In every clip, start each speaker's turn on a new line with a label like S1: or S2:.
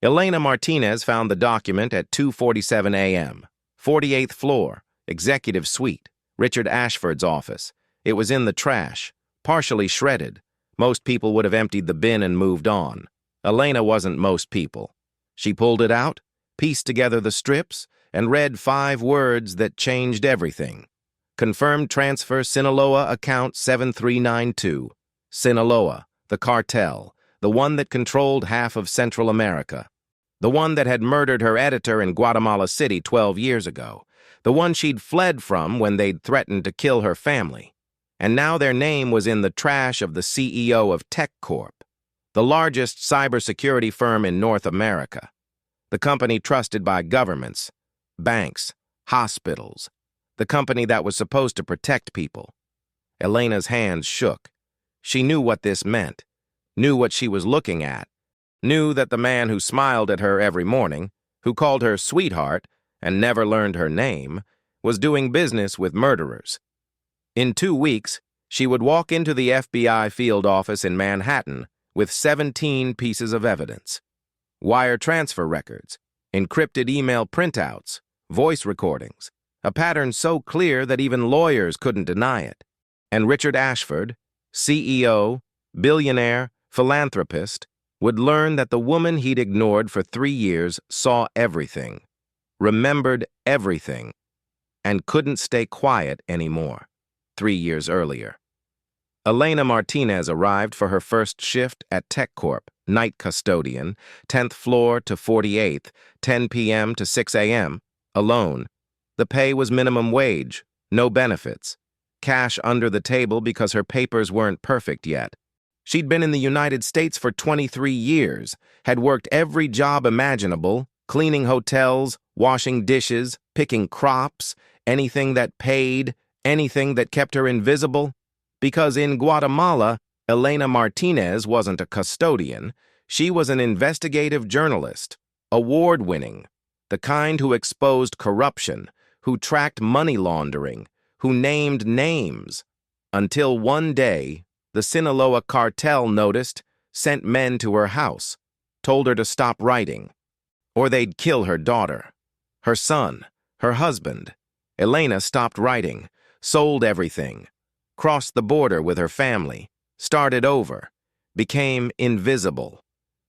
S1: Elena Martinez found the document at 2:47 a.m. 48th floor, executive suite, Richard Ashford's office. It was in the trash, partially shredded. Most people would have emptied the bin and moved on. Elena wasn't most people. She pulled it out, pieced together the strips, and read 5 words that changed everything. Confirmed transfer Sinaloa account 7392. Sinaloa, the cartel, the one that controlled half of Central America. The one that had murdered her editor in Guatemala City 12 years ago. The one she'd fled from when they'd threatened to kill her family. And now their name was in the trash of the CEO of Tech Corp, the largest cybersecurity firm in North America. The company trusted by governments, banks, hospitals. The company that was supposed to protect people. Elena's hands shook. She knew what this meant, knew what she was looking at, knew that the man who smiled at her every morning, who called her sweetheart and never learned her name, was doing business with murderers. In 2 weeks, she would walk into the FBI field office in Manhattan with 17 pieces of evidence. Wire transfer records, encrypted email printouts, voice recordings, a pattern so clear that even lawyers couldn't deny it. And Richard Ashford, CEO, billionaire, philanthropist, would learn that the woman he'd ignored for 3 years saw everything, remembered everything, and couldn't stay quiet anymore. 3 years earlier. Elena Martinez arrived for her first shift at Tech Corp, night custodian, 10th floor to 48th, 10 p.m. to 6 a.m., alone. The pay was minimum wage, no benefits. Cash under the table because her papers weren't perfect yet. She'd been in the United States for 23 years, had worked every job imaginable, cleaning hotels, washing dishes, picking crops, anything that paid, anything that kept her invisible. Because in Guatemala, Elena Martinez wasn't a custodian. She was an investigative journalist, award-winning, the kind who exposed corruption, who tracked money laundering, who named names. Until one day, the Sinaloa cartel noticed, sent men to her house, told her to stop writing, or they'd kill her daughter, her son, her husband. Elena stopped writing, sold everything, crossed the border with her family, started over, became invisible.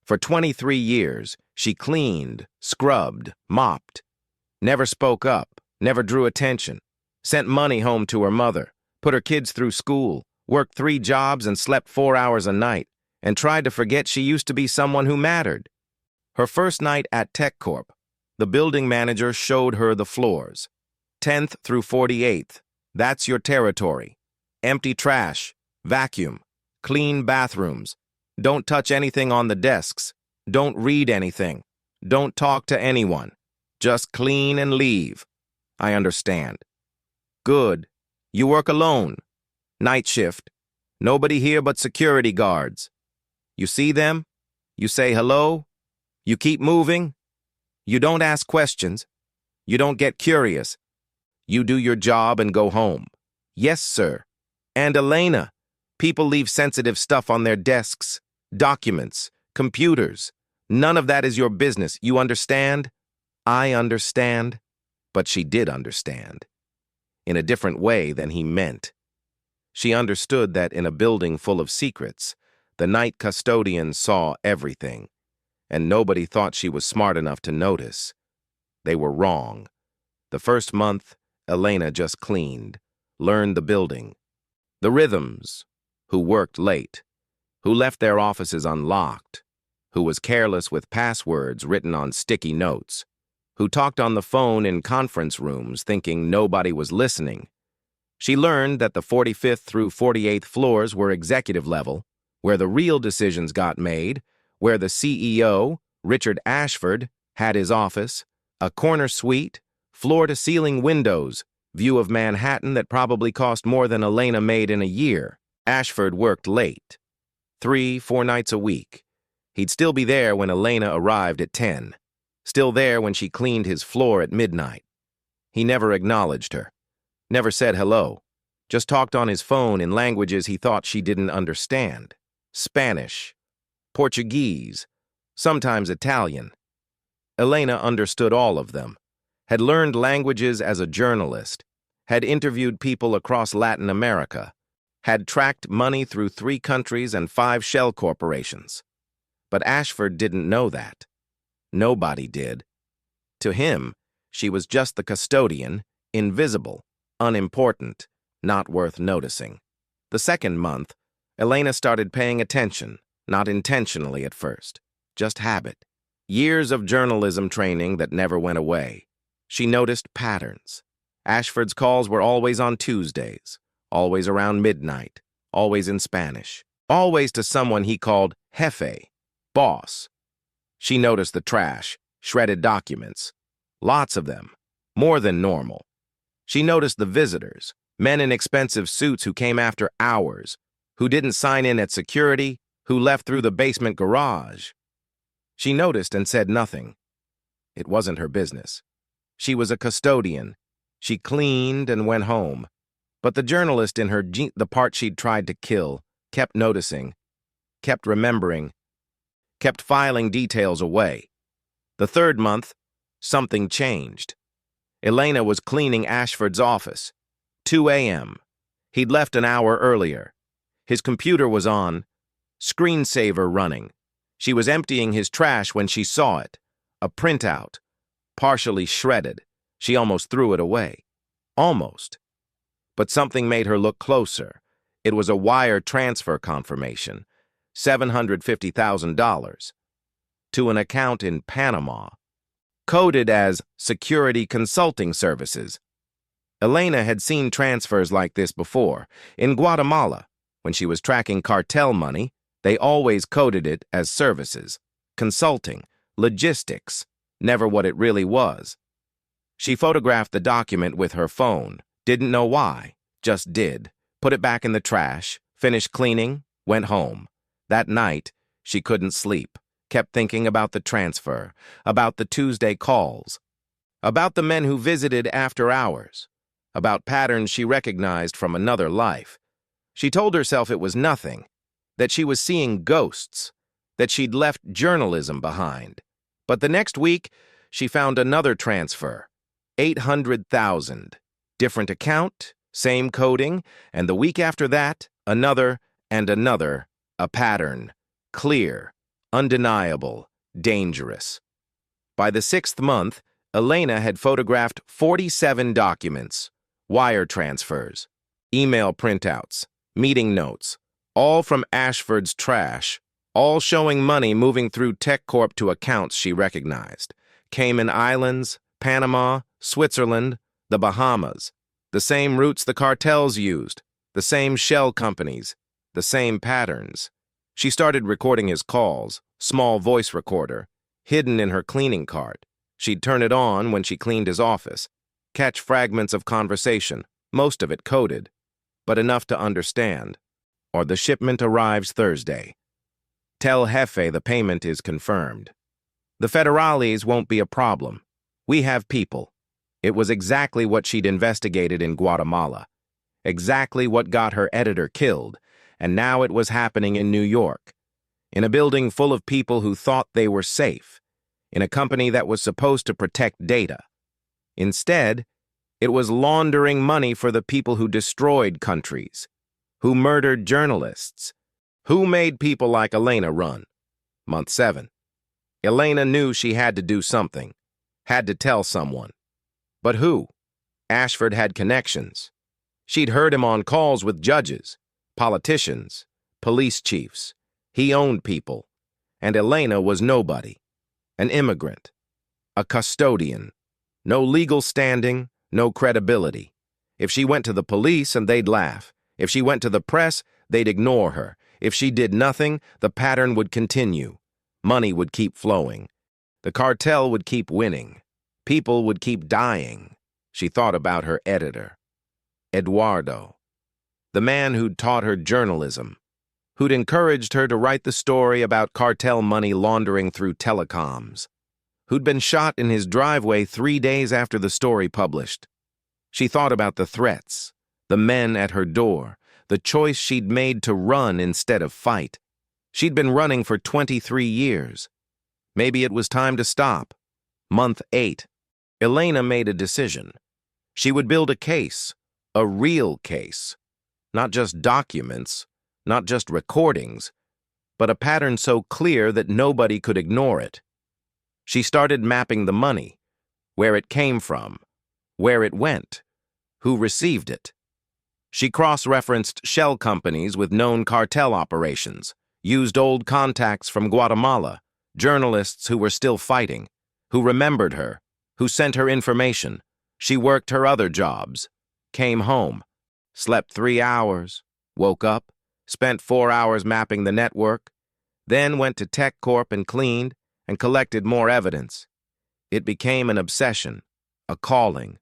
S1: For 23 years, she cleaned, scrubbed, mopped, never spoke up, never drew attention, sent money home to her mother, put her kids through school, worked 3 jobs and slept 4 hours a night, and tried to forget she used to be someone who mattered. Her first night at Tech Corp, the building manager showed her the floors. 10th through 48th, that's your territory. Empty trash, vacuum, clean bathrooms. Don't touch anything on the desks. Don't read anything. Don't talk to anyone. Just clean and leave. I understand. Good. You work alone. Night shift. Nobody here but security guards. You see them? You say hello? You keep moving? You don't ask questions. You don't get curious. You do your job and go home. Yes, sir. And Elena, people leave sensitive stuff on their desks, documents, computers. None of that is your business. You understand? I understand. But she did understand. In a different way than he meant. She understood that in a building full of secrets, the night custodian saw everything, and nobody thought she was smart enough to notice. They were wrong. The first month, Elena just cleaned, learned the building, the rhythms, who worked late, who left their offices unlocked, who was careless with passwords written on sticky notes, who talked on the phone in conference rooms thinking nobody was listening. She learned that the 45th through 48th floors were executive level, where the real decisions got made, where the CEO, Richard Ashford, had his office, a corner suite, floor-to-ceiling windows, view of Manhattan that probably cost more than Elena made in a year. Ashford worked late, 3-4 nights a week. He'd still be there when Elena arrived at 10, still there when she cleaned his floor at midnight. He never acknowledged her, never said hello, just talked on his phone in languages he thought she didn't understand. Spanish, Portuguese, sometimes Italian. Elena understood all of them, had learned languages as a journalist, had interviewed people across Latin America, had tracked money through 3 countries and 5 shell corporations. But Ashford didn't know that. Nobody did. To him, she was just the custodian, invisible, unimportant, not worth noticing. The second month, Elena started paying attention, not intentionally at first, just habit. Years of journalism training that never went away. She noticed patterns. Ashford's calls were always on Tuesdays, always around midnight, always in Spanish, always to someone he called jefe, boss. She noticed the trash, shredded documents, lots of them, more than normal. She noticed the visitors, men in expensive suits who came after hours, who didn't sign in at security, who left through the basement garage. She noticed and said nothing. It wasn't her business. She was a custodian. She cleaned and went home. But the journalist in her, the part she'd tried to kill, kept noticing, kept remembering, kept filing details away. The third month, something changed. Elena was cleaning Ashford's office. 2 a.m. He'd left an hour earlier. His computer was on, screensaver running. She was emptying his trash when she saw it. A printout, partially shredded. She almost threw it away. Almost. But something made her look closer. It was a wire transfer confirmation, $750,000, to an account in Panama, coded as Security Consulting Services. Elena had seen transfers like this before. In Guatemala, when she was tracking cartel money, they always coded it as services, consulting, logistics, never what it really was. She photographed the document with her phone, didn't know why, just did, put it back in the trash, finished cleaning, went home. That night, she couldn't sleep, kept thinking about the transfer, about the Tuesday calls, about the men who visited after hours, about patterns she recognized from another life. She told herself it was nothing, that she was seeing ghosts, that she'd left journalism behind. But the next week, she found another transfer, $800,000. Different account, same coding, and the week after that, another and another, a pattern, clear, undeniable, dangerous. By the 6th month, Elena had photographed 47 documents, wire transfers, email printouts, meeting notes, all from Ashford's trash, all showing money moving through TechCorp to accounts she recognized. Cayman Islands, Panama, Switzerland, the Bahamas. The same routes the cartels used, the same shell companies, the same patterns. She started recording his calls, small voice recorder, hidden in her cleaning cart. She'd turn it on when she cleaned his office, catch fragments of conversation, most of it coded, but enough to understand. Or the shipment arrives Thursday. Tell Jefe the payment is confirmed. The federales won't be a problem. We have people. It was exactly what she'd investigated in Guatemala. Exactly what got her editor killed, and now it was happening in New York. In a building full of people who thought they were safe. In a company that was supposed to protect data. Instead, it was laundering money for the people who destroyed countries, who murdered journalists, who made people like Elena run. Month 7. Elena knew she had to do something, had to tell someone. But who? Ashford had connections. She'd heard him on calls with judges, politicians, police chiefs. He owned people. And Elena was nobody. An immigrant. A custodian. No legal standing, no credibility. If she went to the police and they'd laugh. If she went to the press, they'd ignore her. If she did nothing, the pattern would continue. Money would keep flowing. The cartel would keep winning. People would keep dying. She thought about her editor, Eduardo, the man who'd taught her journalism, who'd encouraged her to write the story about cartel money laundering through telecoms, who'd been shot in his driveway 3 days after the story published. She thought about the threats, the men at her door, the choice she'd made to run instead of fight. She'd been running for 23 years. Maybe it was time to stop. Month 8. Elena made a decision. She would build a case, a real case. Not just documents, not just recordings, but a pattern so clear that nobody could ignore it. She started mapping the money, where it came from, where it went, who received it. She cross-referenced shell companies with known cartel operations, used old contacts from Guatemala, journalists who were still fighting, who remembered her, who sent her information. She worked her other jobs, came home, slept 3 hours, woke up, spent 4 hours mapping the network, then went to Tech Corp and cleaned and collected more evidence. It became an obsession, a calling.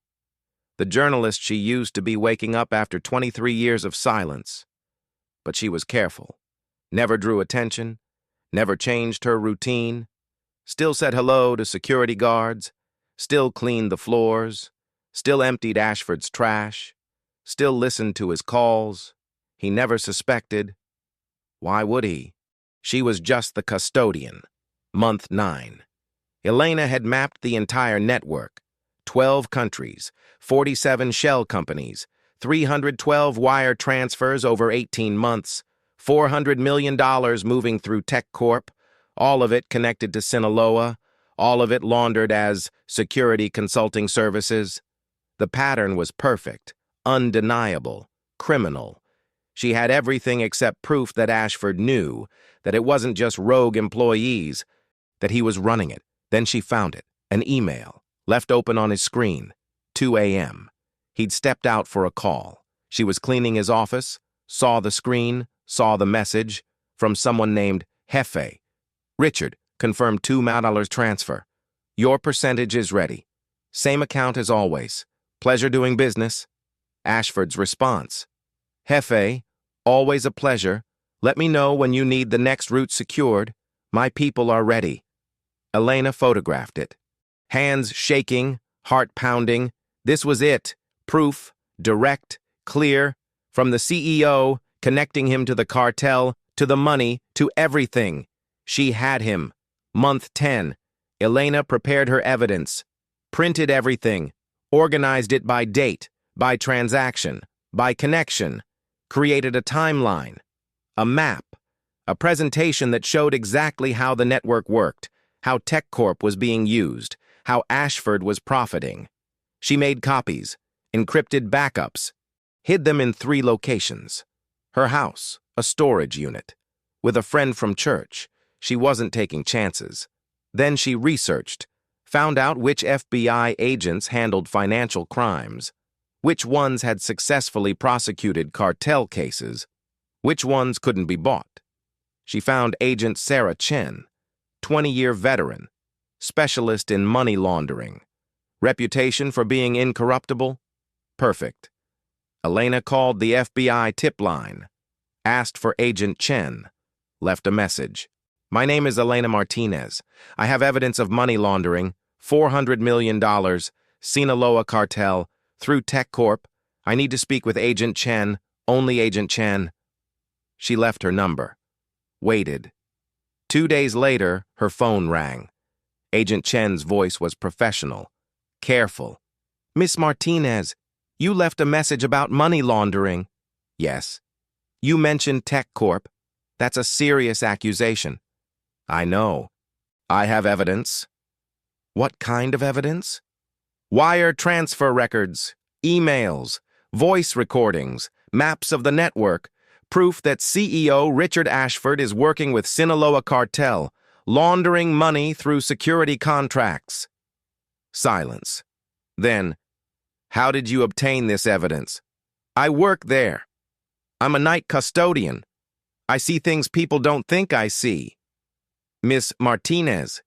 S1: The journalist she used to be waking up after 23 years of silence. But she was careful, never drew attention, never changed her routine, still said hello to security guards, still cleaned the floors, still emptied Ashford's trash, still listened to his calls. He never suspected. Why would he? She was just the custodian. Month 9. Elena had mapped the entire network. 12 countries, 47 shell companies, 312 wire transfers over 18 months, $400 million moving through Tech Corp, all of it connected to Sinaloa, all of it laundered as security consulting services. The pattern was perfect, undeniable, criminal. She had everything except proof that Ashford knew, that it wasn't just rogue employees, that he was running it. Then she found it, an email, left open on his screen, 2 a.m. He'd stepped out for a call. She was cleaning his office, saw the screen, saw the message, from someone named Jefe. Richard, confirmed $2 million transfer. Your percentage is ready. Same account as always. Pleasure doing business. Ashford's response. Jefe, always a pleasure. Let me know when you need the next route secured. My people are ready. Elena photographed it. Hands shaking, heart pounding. This was it. Proof, direct, clear, from the CEO, connecting him to the cartel, to the money, to everything. She had him. Month 10. Elena prepared her evidence, printed everything, organized it by date, by transaction, by connection, created a timeline, a map, a presentation that showed exactly how the network worked, how Tech Corp was being used, how Ashford was profiting. She made copies, encrypted backups, hid them in 3 locations. Her house, a storage unit. With a friend from church, she wasn't taking chances. Then she researched, found out which FBI agents handled financial crimes, which ones had successfully prosecuted cartel cases, which ones couldn't be bought. She found Agent Sarah Chen, 20-year veteran, specialist in money laundering. Reputation for being incorruptible? Perfect. Elena called the FBI tip line, asked for Agent Chen, left a message. My name is Elena Martinez. I have evidence of money laundering, $400 million, Sinaloa cartel, through Tech Corp. I need to speak with Agent Chen, only Agent Chen. She left her number. Waited. 2 days later, her phone rang. Agent Chen's voice was professional, careful. Miss Martinez, you left a message about money laundering. Yes. You mentioned Tech Corp. That's a serious accusation. I know. I have evidence. What kind of evidence? Wire transfer records, emails, voice recordings, maps of the network, proof that CEO Richard Ashford is working with Sinaloa cartel, laundering money through security contracts. Silence. Then, how did you obtain this evidence? I work there. I'm a night custodian. I see things people don't think I see. Miss Martinez,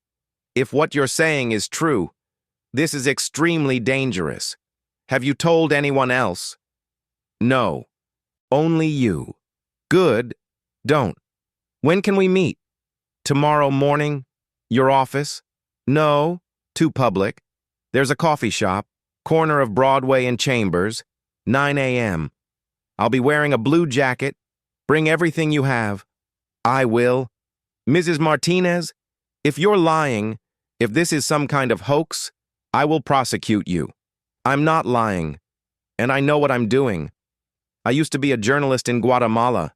S1: if what you're saying is true, this is extremely dangerous. Have you told anyone else? No. Only you. Good. Don't. When can we meet? Tomorrow morning? Your office? No. Too public. There's a coffee shop, corner of Broadway and Chambers, 9 a.m. I'll be wearing a blue jacket. Bring everything you have. I will. Mrs. Martinez, if you're lying, If this is some kind of hoax, I will prosecute you. I'm not lying, and I know what I'm doing. I used to be a journalist in Guatemala.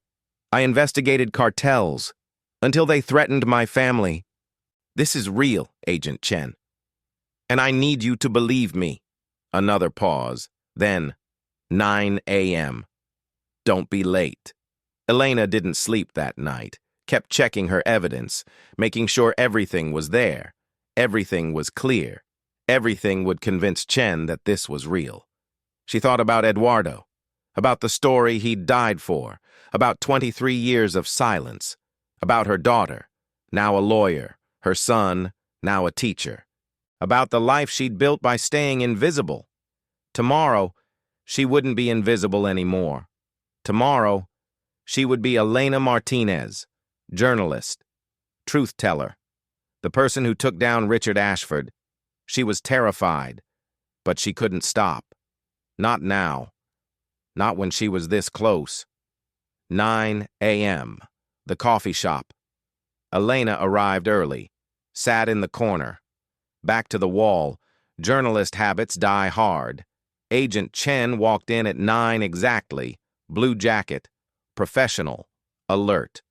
S1: I investigated cartels until they threatened my family. This is real, Agent Chen, and I need you to believe me. Another pause. Then, 9 a.m. Don't be late. Elena didn't sleep that night, kept checking her evidence, making sure everything was there. Everything was clear. Everything would convince Chen that this was real. She thought about Eduardo, about the story he'd died for, about 23 years of silence, about her daughter, now a lawyer, her son, now a teacher, about the life she'd built by staying invisible. Tomorrow, she wouldn't be invisible anymore. Tomorrow, she would be Elena Martinez, journalist, truth-teller, the person who took down Richard Ashford. She was terrified, but she couldn't stop. Not now. Not when she was this close. 9 a.m., the coffee shop. Elena arrived early, sat in the corner. Back to the wall, journalist habits die hard. Agent Chen walked in at 9 exactly, blue jacket, professional, alert.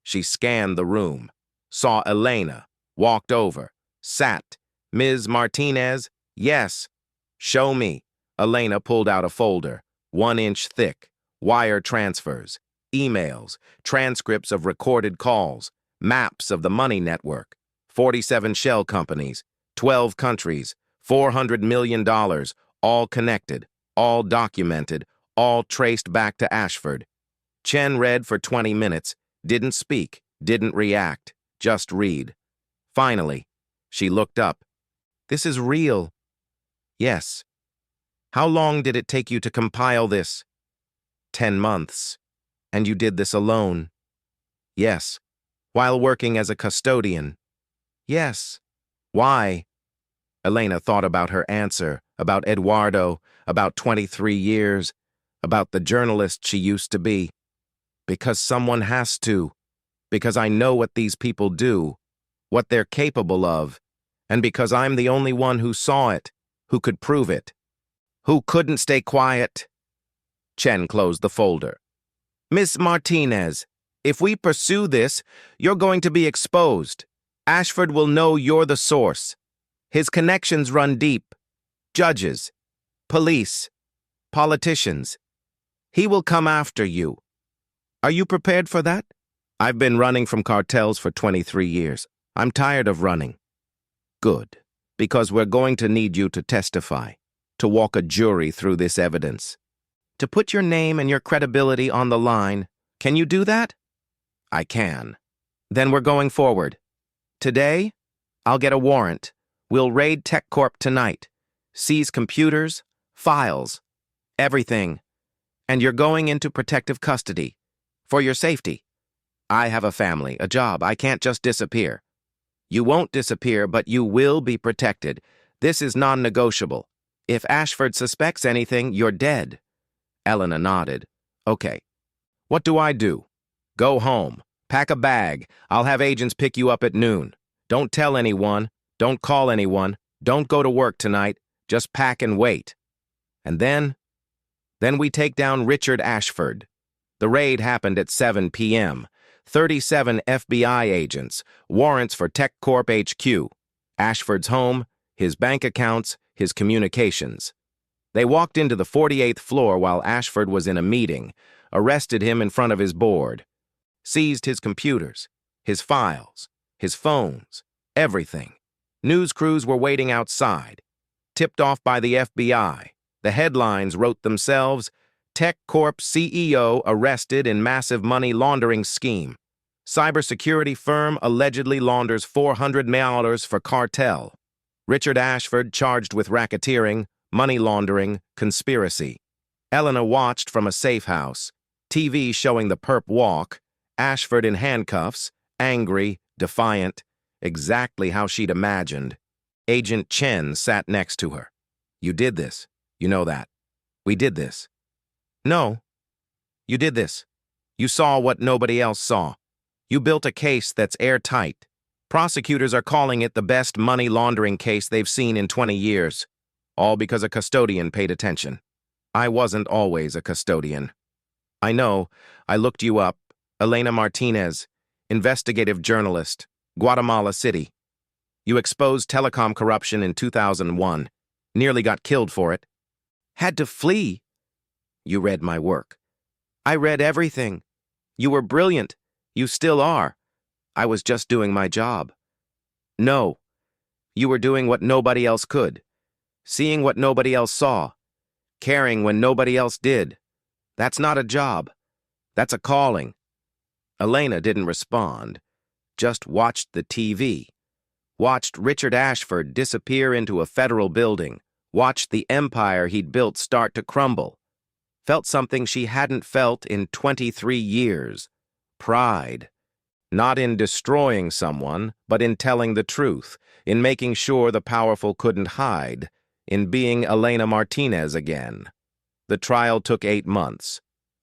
S1: She scanned the room, saw Elena, walked over, sat. Ms. Martinez? Yes. Show me. Elena pulled out a folder, 1 inch thick, wire transfers, emails, transcripts of recorded calls, maps of the money network, 47 shell companies, 12 countries, $400 million, all connected, all documented, all traced back to Ashford. Chen read for 20 minutes, didn't speak, didn't react, just read. Finally, she looked up. This is real. Yes. How long did it take you to compile this? 10 months. And you did this alone? Yes. While working as a custodian? Yes. Why? Elena thought about her answer, about Eduardo, about 23 years, about the journalist she used to be. Because someone has to. Because I know what these people do, what they're capable of, and because I'm the only one who saw it, who could prove it. Who couldn't stay quiet? Chen closed the folder. Miss Martinez, if we pursue this, you're going to be exposed. Ashford will know you're the source. His connections run deep. Judges, police, politicians. He will come after you. Are you prepared for that? I've been running from cartels for 23 years. I'm tired of running. Good, because we're going to need you to testify, to walk a jury through this evidence, to put your name and your credibility on the line. Can you do that? I can. Then we're going forward. Today, I'll get a warrant. We'll raid Tech Corp tonight, seize computers, files, everything. And you're going into protective custody. For your safety. I have a family, a job. I can't just disappear. You won't disappear, but you will be protected. This is non-negotiable. If Ashford suspects anything, you're dead. Elena nodded. Okay. What do I do? Go home. Pack a bag. I'll have agents pick you up at noon. Don't tell anyone. Don't call anyone. Don't go to work tonight. Just pack and wait. And then we take down Richard Ashford. The raid happened at 7 p.m. 37 FBI agents, warrants for Tech Corp HQ, Ashford's home, his bank accounts, his communications. They walked into the 48th floor while Ashford was in a meeting, arrested him in front of his board, seized his computers, his files, his phones, everything. News crews were waiting outside. Tipped off by the FBI, the headlines wrote themselves, Tech Corp CEO arrested in massive money laundering scheme. Cybersecurity firm allegedly launders $400 million for cartel. Richard Ashford charged with racketeering, money laundering, conspiracy. Elena watched from a safe house, TV showing the perp walk, Ashford in handcuffs, angry, defiant, exactly how she'd imagined. Agent Chen sat next to her. You did this. You know that. We did this. No. You did this. You saw what nobody else saw. You built a case that's airtight, Prosecutors are calling it the best money laundering case they've seen in 20 years, all because a custodian paid attention. I wasn't always a custodian. I know, I looked you up, Elena Martinez, investigative journalist, Guatemala City. You exposed telecom corruption in 2001, nearly got killed for it. Had to flee. You read my work. I read everything. You were brilliant. You still are. I was just doing my job. No, you were doing what nobody else could, seeing what nobody else saw, caring when nobody else did. That's not a job. That's a calling. Elena didn't respond, just watched the TV, watched Richard Ashford disappear into a federal building, watched the empire he'd built start to crumble. Felt something she hadn't felt in 23 years. Pride. Not in destroying someone, but in telling the truth, in making sure the powerful couldn't hide, in being Elena Martinez again. The trial took 8 months.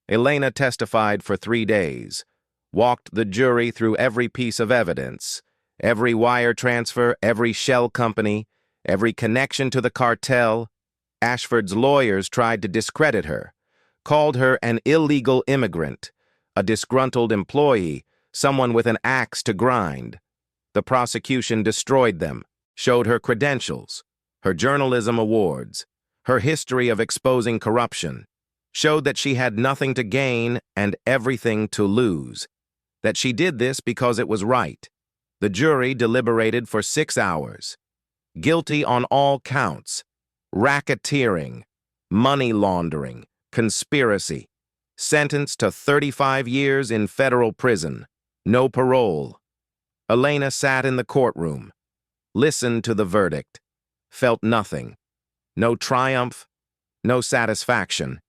S1: Elena testified for 3 days, walked the jury through every piece of evidence, every wire transfer, every shell company, every connection to the cartel. Ashford's lawyers tried to discredit her, called her an illegal immigrant, a disgruntled employee, someone with an axe to grind. The prosecution destroyed them, showed her credentials, her journalism awards, her history of exposing corruption, showed that she had nothing to gain and everything to lose, that she did this because it was right. The jury deliberated for 6 hours. Guilty on all counts: racketeering, money laundering, conspiracy. Sentenced to 35 years in federal prison. No parole. Elena sat in the courtroom, listened to the verdict, felt nothing. No triumph, no satisfaction.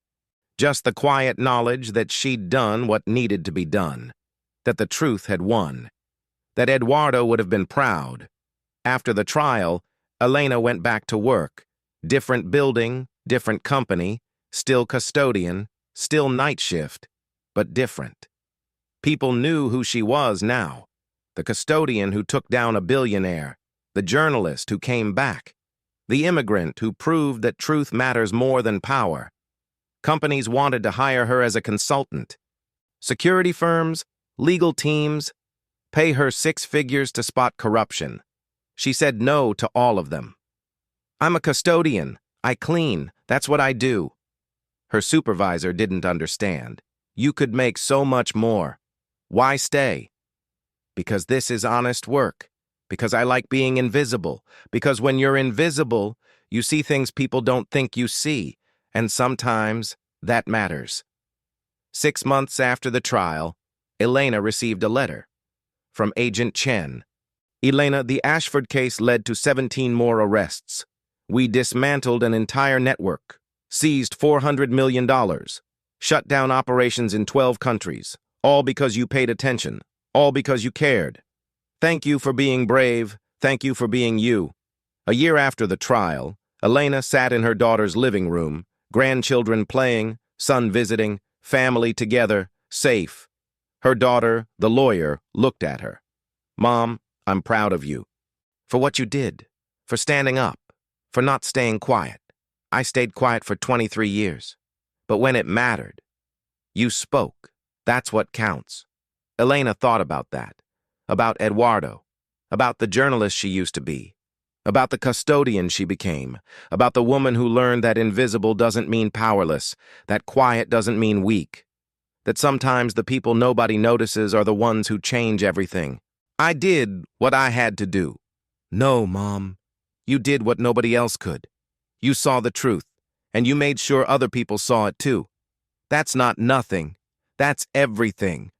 S1: Just the quiet knowledge that she'd done what needed to be done, that the truth had won, that Eduardo would have been proud. After the trial, Elena went back to work. Different building, different company, still custodian, still night shift, but different. People knew who she was now. The custodian who took down a billionaire, the journalist who came back, the immigrant who proved that truth matters more than power. Companies wanted to hire her as a consultant. Security firms, legal teams, pay her 6 figures to spot corruption. She said no to all of them. I'm a custodian. I clean. That's what I do. Her supervisor didn't understand. You could make so much more. Why stay? Because this is honest work. Because I like being invisible. Because when you're invisible, you see things people don't think you see. And sometimes that matters. 6 months after the trial, Elena received a letter from Agent Chen. Elena, the Ashford case led to 17 more arrests. We dismantled an entire network, seized $400 million, shut down operations in 12 countries, all because you paid attention, all because you cared. Thank you for being brave. Thank you for being you. A year after the trial, Elena sat in her daughter's living room, grandchildren playing, son visiting, family together, safe. Her daughter, the lawyer, looked at her. Mom, I'm proud of you. For what you did, for standing up, for not staying quiet. I stayed quiet for 23 years. But when it mattered, you spoke. That's what counts. Elena thought about that, about Eduardo, about the journalist she used to be, about the custodian she became, about the woman who learned that invisible doesn't mean powerless, that quiet doesn't mean weak, that sometimes the people nobody notices are the ones who change everything. I did what I had to do. No, Mom. You did what nobody else could. You saw the truth, and you made sure other people saw it too. That's not nothing. That's everything.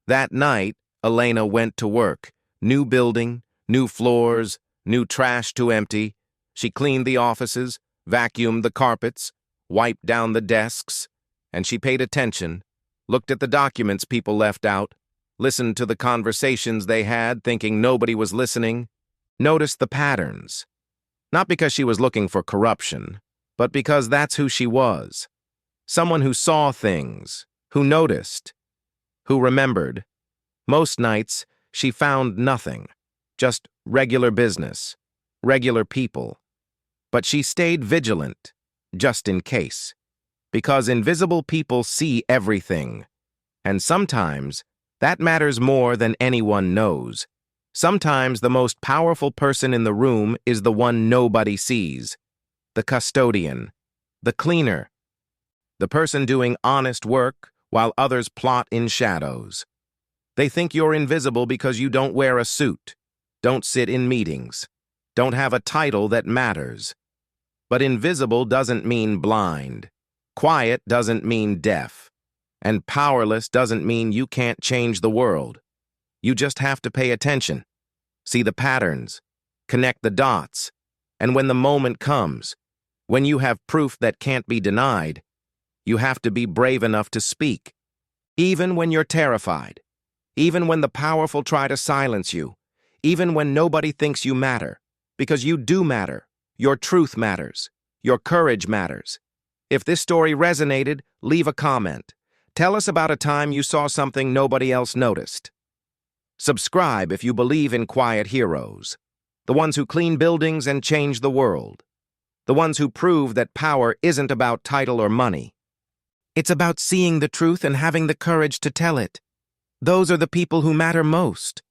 S1: That night, Elena went to work. New building, new floors, new trash to empty. She cleaned the offices, vacuumed the carpets, wiped down the desks, and she paid attention, looked at the documents people left out, listened to the conversations they had thinking nobody was listening, noticed the patterns. Not because she was looking for corruption, but because that's who she was. Someone who saw things, who noticed, who remembered. Most nights, she found nothing. just regular business, regular people. But she stayed vigilant, just in case. Because invisible people see everything. And sometimes, that matters more than anyone knows. Sometimes the most powerful person in the room is the one nobody sees. The custodian, the cleaner, the person doing honest work while others plot in shadows. They think you're invisible because you don't wear a suit, don't sit in meetings, don't have a title that matters. But invisible doesn't mean blind. Quiet doesn't mean deaf. And powerless doesn't mean you can't change the world. You just have to pay attention, see the patterns, connect the dots, and when the moment comes, when you have proof that can't be denied, you have to be brave enough to speak. Even when you're terrified, even when the powerful try to silence you, even when nobody thinks you matter, because you do matter. Your truth matters. Your courage matters. If this story resonated, leave a comment. Tell us about a time you saw something nobody else noticed. Subscribe if you believe in quiet heroes, the ones who clean buildings and change the world, the ones who prove that power isn't about title or money. It's about seeing the truth and having the courage to tell it. Those are the people who matter most.